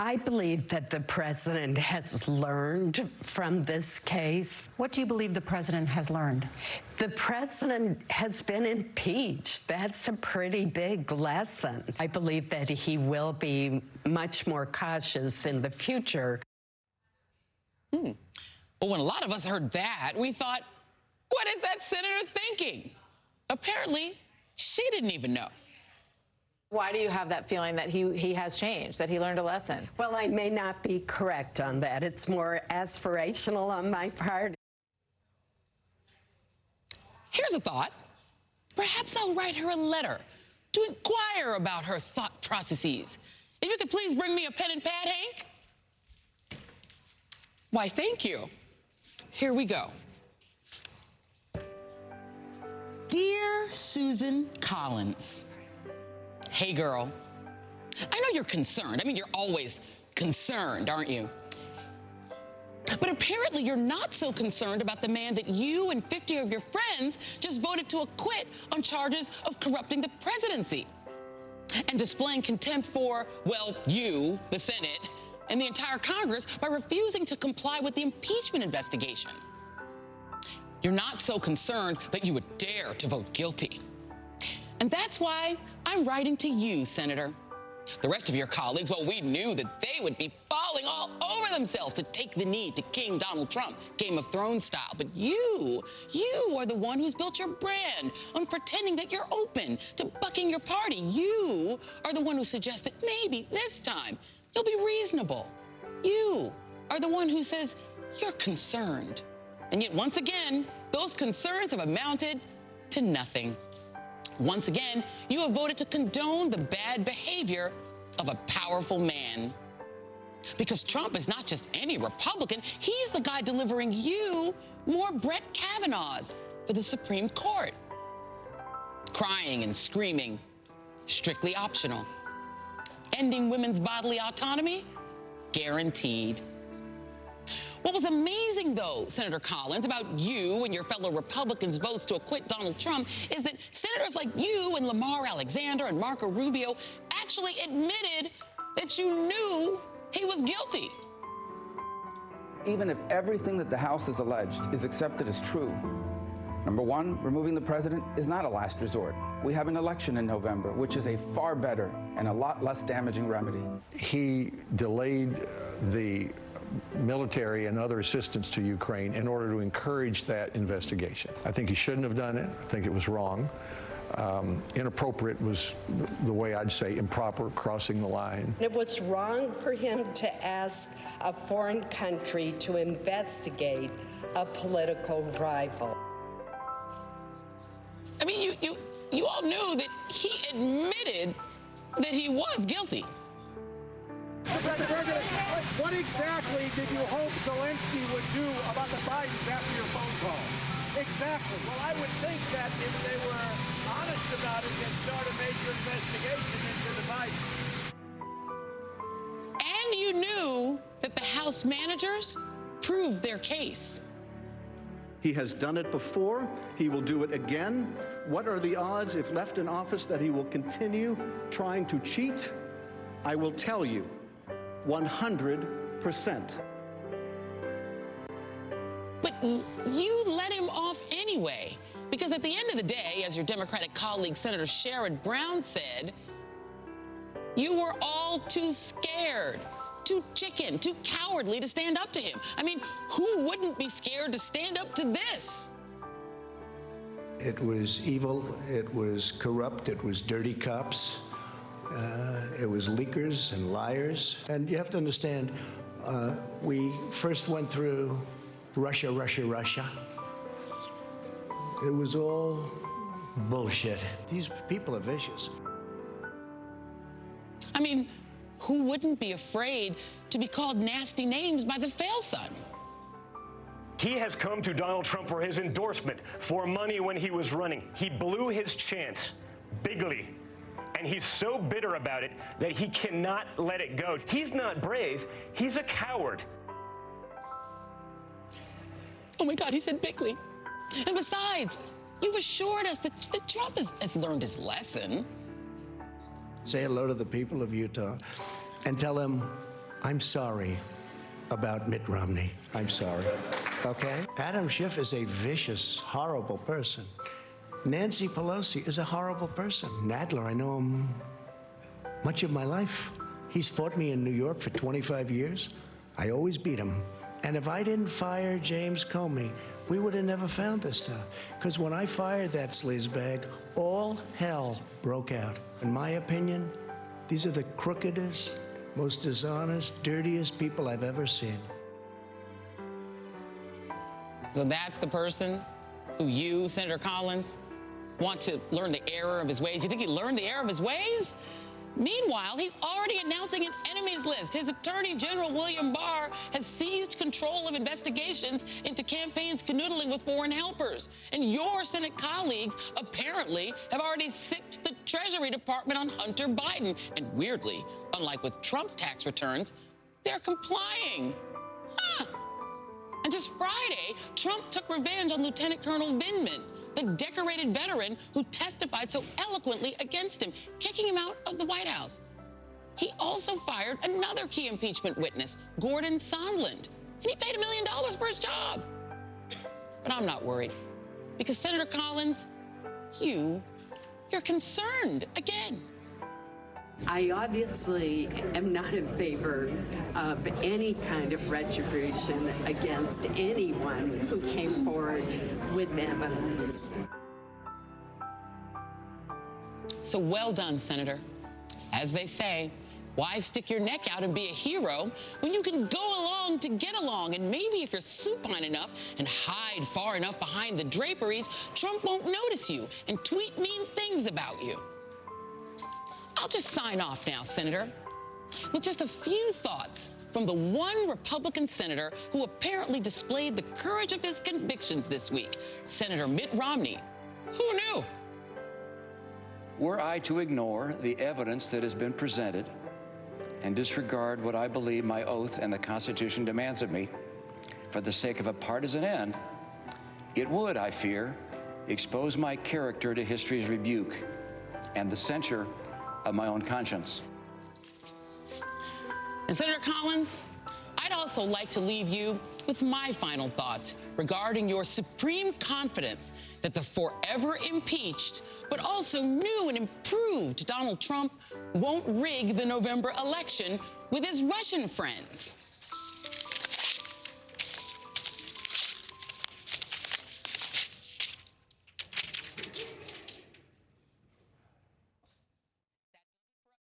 I believe that the president has learned from this case. What do you believe the president has learned? The president has been impeached. That's a pretty big lesson. I believe that he will be much more cautious in the future. Well, when a lot of us heard that, we thought, what is that senator thinking? Apparently, she didn't even know. Why do you have that feeling that he has changed, that he learned a lesson? Well, I may not be correct on that. It's more aspirational on my part. Here's a thought. Perhaps I'll write her a letter to inquire about her thought processes. If you could please bring me a pen and pad, Hank. Why, thank you. Here we go. Dear Susan Collins, hey, girl. I know you're concerned. I mean, you're always concerned, aren't you? But apparently you're not so concerned about the man that you and 50 of your friends just voted to acquit on charges of corrupting the presidency and displaying contempt for, well, you, the Senate, and the entire Congress by refusing to comply with the impeachment investigation. You're not so concerned that you would dare to vote guilty. And that's why I'm writing to you, Senator. The rest of your colleagues, well, we knew that they would be falling all over themselves to take the knee to King Donald Trump, Game of Thrones style. But you are the one who's built your brand on pretending that you're open to bucking your party. You are the one who suggests that maybe this time you'll be reasonable. You are the one who says you're concerned. And yet, once again, those concerns have amounted to nothing. Once again, you have voted to condone the bad behavior of a powerful man. Because Trump is not just any Republican, he's the guy delivering you more Brett Kavanaughs for the Supreme Court. Crying and screaming, strictly optional. Ending women's bodily autonomy, guaranteed. What was amazing, though, Senator Collins, about you and your fellow Republicans' votes to acquit Donald Trump is that senators like you and Lamar Alexander and Marco Rubio actually admitted that you knew he was guilty. Even if everything that the House has alleged is accepted as true, number one, removing the president is not a last resort. We have an election in November, which is a far better and a lot less damaging remedy. He delayed the military and other assistance to Ukraine in order to encourage that investigation. I think he shouldn't have done it. I think it was wrong. Inappropriate was the way I'd say improper, crossing the line. It was wrong for him to ask a foreign country to investigate a political rival. I mean, you all knew that he admitted that he was guilty. Mr. President, what exactly did you hope Zelensky would do about the Bidens after your phone call? Exactly. Well, I would think that if they were honest about it, they'd start a major investigation into the Bidens. And you knew that the House managers proved their case. He has done it before. He will do it again. What are the odds, if left in office, that he will continue trying to cheat? I will tell you, 100%. But you let him off anyway, because at the end of the day, as your Democratic colleague Senator Sherrod Brown said, you were all too scared, too chicken, too cowardly to stand up to him. I mean, who wouldn't be scared to stand up to this? It was evil, it was corrupt, it was dirty cops. It was leakers and liars. And you have to understand, we first went through Russia. It was all bullshit. These people are vicious. I mean, who wouldn't be afraid to be called nasty names by the fail-son? He has come to Donald Trump for his endorsement, for money when he was running. He blew his chance bigly. And he's so bitter about it that he cannot let it go. He's not brave, he's a coward. Oh my God, he said bigly. And besides, you've assured us that Trump has learned his lesson. Say hello to the people of Utah and tell them I'm sorry about Mitt Romney. I'm sorry. Okay? Adam Schiff is a vicious, horrible person. Nancy Pelosi is a horrible person. Nadler, I know him much of my life. He's fought me in New York for 25 years. I always beat him. And if I didn't fire James Comey, we would have never found this stuff. Because when I fired that sleazebag, all hell broke out. In my opinion, these are the crookedest, most dishonest, dirtiest people I've ever seen. So that's the person who you, Senator Collins, want to learn the error of his ways? You think he learned the error of his ways? Meanwhile, he's already announcing an enemies list. His Attorney General, William Barr, has seized control of investigations into campaigns canoodling with foreign helpers. And your Senate colleagues apparently have already sicked the Treasury Department on Hunter Biden. And weirdly, unlike with Trump's tax returns, they're complying. Huh. And just Friday, Trump took revenge on Lieutenant Colonel Vindman, the decorated veteran who testified so eloquently against him, kicking him out of the White House. He also fired another key impeachment witness, Gordon Sondland, and he paid $1 million for his job. But I'm not worried, because Senator Collins, you're concerned again. I obviously am not in favor of any kind of retribution against anyone who came forward with evidence. So well done, Senator. As they say, why stick your neck out and be a hero when you can go along to get along? And maybe if you're supine enough and hide far enough behind the draperies, Trump won't notice you and tweet mean things about you. I'll just sign off now, Senator, with just a few thoughts from the one Republican senator who apparently displayed the courage of his convictions this week, Senator Mitt Romney. Who knew? Were I to ignore the evidence that has been presented and disregard what I believe my oath and the Constitution demands of me for the sake of a partisan end, it would, I fear, expose my character to history's rebuke and the censure of my own conscience. And Senator Collins, I'd also like to leave you with my final thoughts regarding your supreme confidence that the forever impeached, but also new and improved Donald Trump won't rig the November election with his Russian friends.